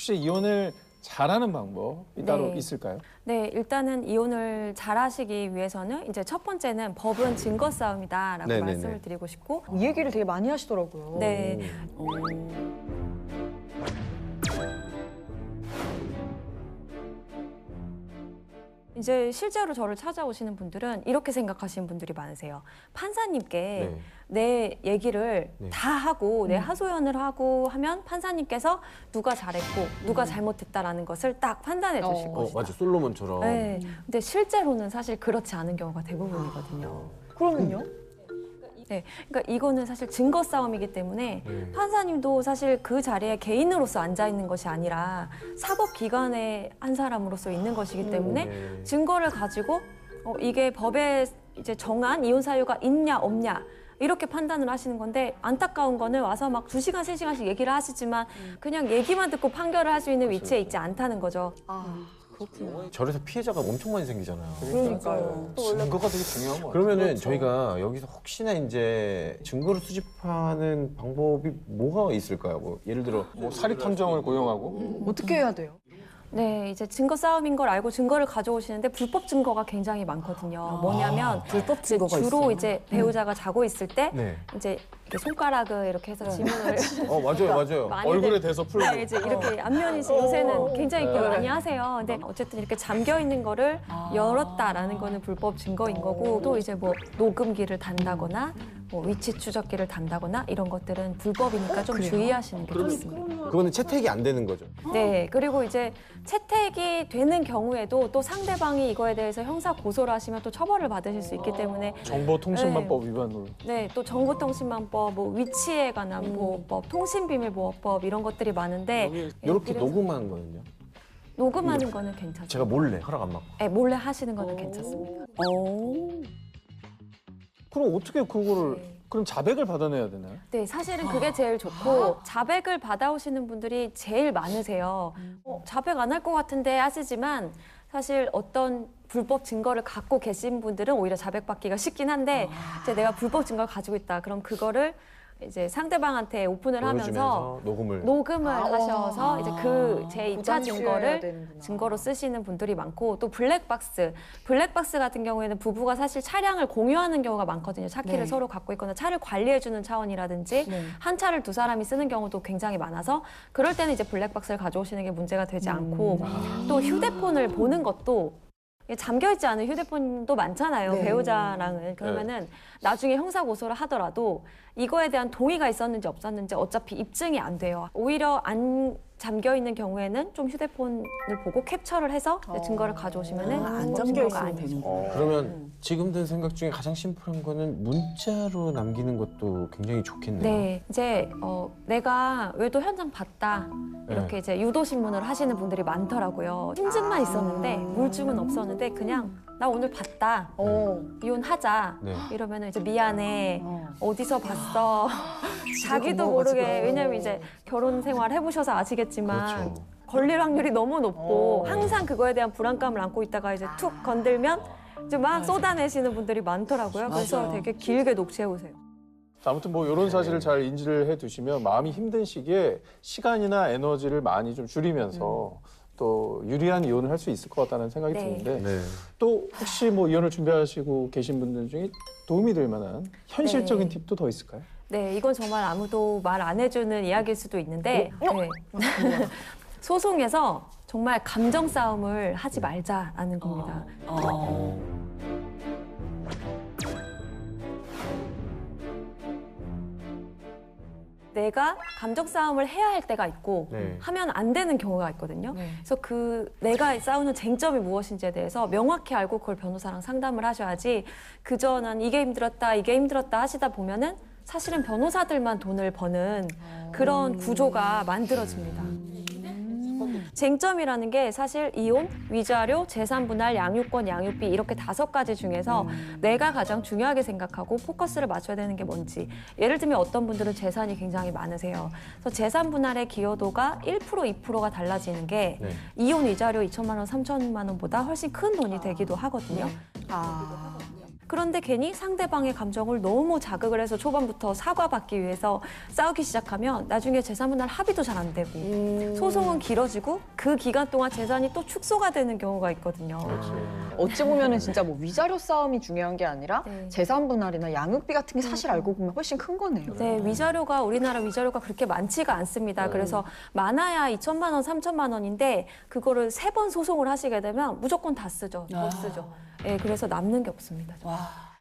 혹시 이혼을 잘하는 방법이 따로 네. 있을까요? 네, 일단은 이혼을 잘하시기 위해서는 이제 첫 번째는 법은 증거 싸움이다라고 네네네. 말씀을 드리고 싶고, 이 얘기를 되게 많이 하시더라고요. 네, 이제 실제로 저를 찾아오시는 분들은 이렇게 생각하시는 분들이 많으세요. 판사님께 네. 내 얘기를 네. 다 하고 내 하소연을 하고 하면 판사님께서 누가 잘했고 누가 잘못했다라는 것을 딱 판단해 주실 것이다. 맞아, 솔로몬처럼. 네, 근데 실제로는 사실 그렇지 않은 경우가 대부분이거든요. 그러면요? 네, 그러니까 이거는 사실 증거 싸움이기 때문에 네. 판사님도 사실 그 자리에 개인으로서 앉아 있는 것이 아니라 사법기관의 한 사람으로서 있는 것이기 때문에 네. 증거를 가지고 이게 법에 이제 정한 이혼 사유가 있냐 없냐 이렇게 판단을 하시는 건데, 안타까운 거는 와서 막 2시간, 3시간씩 얘기를 하시지만 그냥 얘기만 듣고 판결을 할 수 있는 위치에 있지 않다는 거죠. 아, 그렇군요. 저래서 피해자가 엄청 많이 생기잖아요. 그러니까요. 증거가 되게 중요한 거 같아요. 그러면은 그렇죠. 저희가 여기서 혹시나 이제 증거를 수집하는 방법이 뭐가 있을까요? 뭐 예를 들어 뭐 사립 탐정을 고용하고 어떻게 해야 돼요? 네, 이제 증거 싸움인 걸 알고 증거를 가져오시는데 불법 증거가 굉장히 많거든요. 뭐냐면 불법 증거가 주로 있어요? 이제 배우자가 자고 있을 때 네. 이제 이렇게 손가락을 이렇게 해서 지문을 맞아요. 많이들- 얼굴에 대서 풀고 네, 이제 이렇게 안면인식 요새는 굉장히 많이 하세요. 근데 어쨌든 이렇게 잠겨 있는 거를 열었다라는 거는 불법 증거인 거고, 또 이제 뭐 녹음기를 단다거나 뭐 위치 추적기를 단다거나 이런 것들은 불법이니까 좀 주의하시는 게 좋습니다. 그거는 채택이 안 되는 거죠. 네, 그리고 이제 채택이 되는 경우에도 또 상대방이 이거에 대해서 형사 고소를 하시면 또 처벌을 받으실 수 있기 때문에, 정보통신망법 위반으로. 네, 또 정보통신망법, 뭐 위치에 관한 보호법, 통신비밀보호법 이런 것들이 많은데, 이렇게 그래서 녹음하는 거는요? 녹음하는 거는 괜찮죠. 제가 몰래 허락 안 받고. 네, 몰래 하시는 거는 괜찮습니다. 그럼 어떻게 그거를 네. 그럼 자백을 받아내야 되나요? 네, 사실은 그게 제일 좋고, 자백을 받아오시는 분들이 제일 많으세요. 자백 안 할 것 같은데 하시지만 사실 어떤 불법 증거를 갖고 계신 분들은 오히려 자백받기가 쉽긴 한데, 이제 내가 불법 증거를 가지고 있다. 그럼 그거를 이제 상대방한테 오픈을 하면서 보여주면서 녹음을. 녹음을 하셔서 이제 그 제2차 부담스러워야 증거를 되는구나. 증거로 쓰시는 분들이 많고, 또 블랙박스 같은 경우에는 부부가 사실 차량을 공유하는 경우가 많거든요. 차키를 네. 서로 갖고 있거나 차를 관리해주는 차원이라든지 네. 한 차를 두 사람이 쓰는 경우도 굉장히 많아서, 그럴 때는 이제 블랙박스를 가져오시는 게 문제가 되지 않고, 또 휴대폰을 보는 것도 잠겨있지 않은 휴대폰도 많잖아요. 네. 배우자랑은. 그러면은 나중에 형사 고소를 하더라도 이거에 대한 동의가 있었는지 없었는지 어차피 입증이 안 돼요. 오히려 안 잠겨있는 경우에는 좀 휴대폰을 보고 캡처를 해서 이제 증거를 가져오시면은 안 불법 잠겨 증거가 있으면 아니죠. 되는 그러면 지금 든 생각 중에 가장 심플한 거는 문자로 남기는 것도 굉장히 좋겠네요. 네, 이제 내가 외도 현장 봤다 이렇게 네. 이제 유도 신문을 하시는 분들이 많더라고요. 힘증만 있었는데 물증은 없었는데 그냥 나 오늘 봤다. 이혼하자. 네. 이러면은 이제 미안해. 어디서 봤어. 자기도 모르게, 왜냐면 이제 결혼 생활 해보셔서 아시겠지만 그렇죠. 걸릴 확률이 너무 높고 항상 그거에 대한 불안감을 안고 있다가 이제 툭 건들면 이제 막 쏟아내시는 분들이 많더라고요. 그래서 맞아요. 되게 길게 녹취해오세요. 아무튼 뭐 이런 사실을 잘 인지를 해두시면 마음이 힘든 시기에 시간이나 에너지를 많이 좀 줄이면서 또 유리한 이혼을 할 수 있을 것 같다는 생각이 네. 드는데, 네. 또 혹시 뭐 이혼을 준비하시고 계신 분들 중에 도움이 될 만한 현실적인 네. 팁도 더 있을까요? 네, 이건 정말 아무도 말 안 해주는 이야기일 수도 있는데, 네. 소송에서 정말 감정 싸움을 하지 말자라는 겁니다. 내가 감정 싸움을 해야 할 때가 있고 네. 하면 안 되는 경우가 있거든요. 그래서 그 내가 싸우는 쟁점이 무엇인지에 대해서 명확히 알고 그걸 변호사랑 상담을 하셔야지, 그저 난 이게 힘들었다 하시다 보면은 사실은 변호사들만 돈을 버는 그런 구조가 만들어집니다. 쟁점이라는 게 사실 이혼, 위자료, 재산 분할, 양육권, 양육비 이렇게 5가지 중에서 내가 가장 중요하게 생각하고 포커스를 맞춰야 되는 게 뭔지. 예를 들면 어떤 분들은 재산이 굉장히 많으세요. 그래서 재산 분할의 기여도가 1%, 2%가 달라지는 게 네. 이혼 위자료 2천만 원, 3천만 원보다 훨씬 큰 돈이 되기도 하거든요. 그런데 괜히 상대방의 감정을 너무 자극을 해서 초반부터 사과받기 위해서 싸우기 시작하면 나중에 재산 분할 합의도 잘 안 되고 소송은 길어지고 그 기간 동안 재산이 또 축소가 되는 경우가 있거든요. 어찌 보면은 진짜 뭐 위자료 싸움이 중요한 게 아니라 네. 재산 분할이나 양육비 같은 게 사실 알고 보면 훨씬 큰 거네요. 네, 위자료가 우리나라 위자료가 그렇게 많지가 않습니다. 그래서 많아야 2천만 원, 3천만 원인데 그거를 3번 소송을 하시게 되면 무조건 다 쓰죠. 더 쓰죠. 네, 그래서 남는 게 없습니다. 와.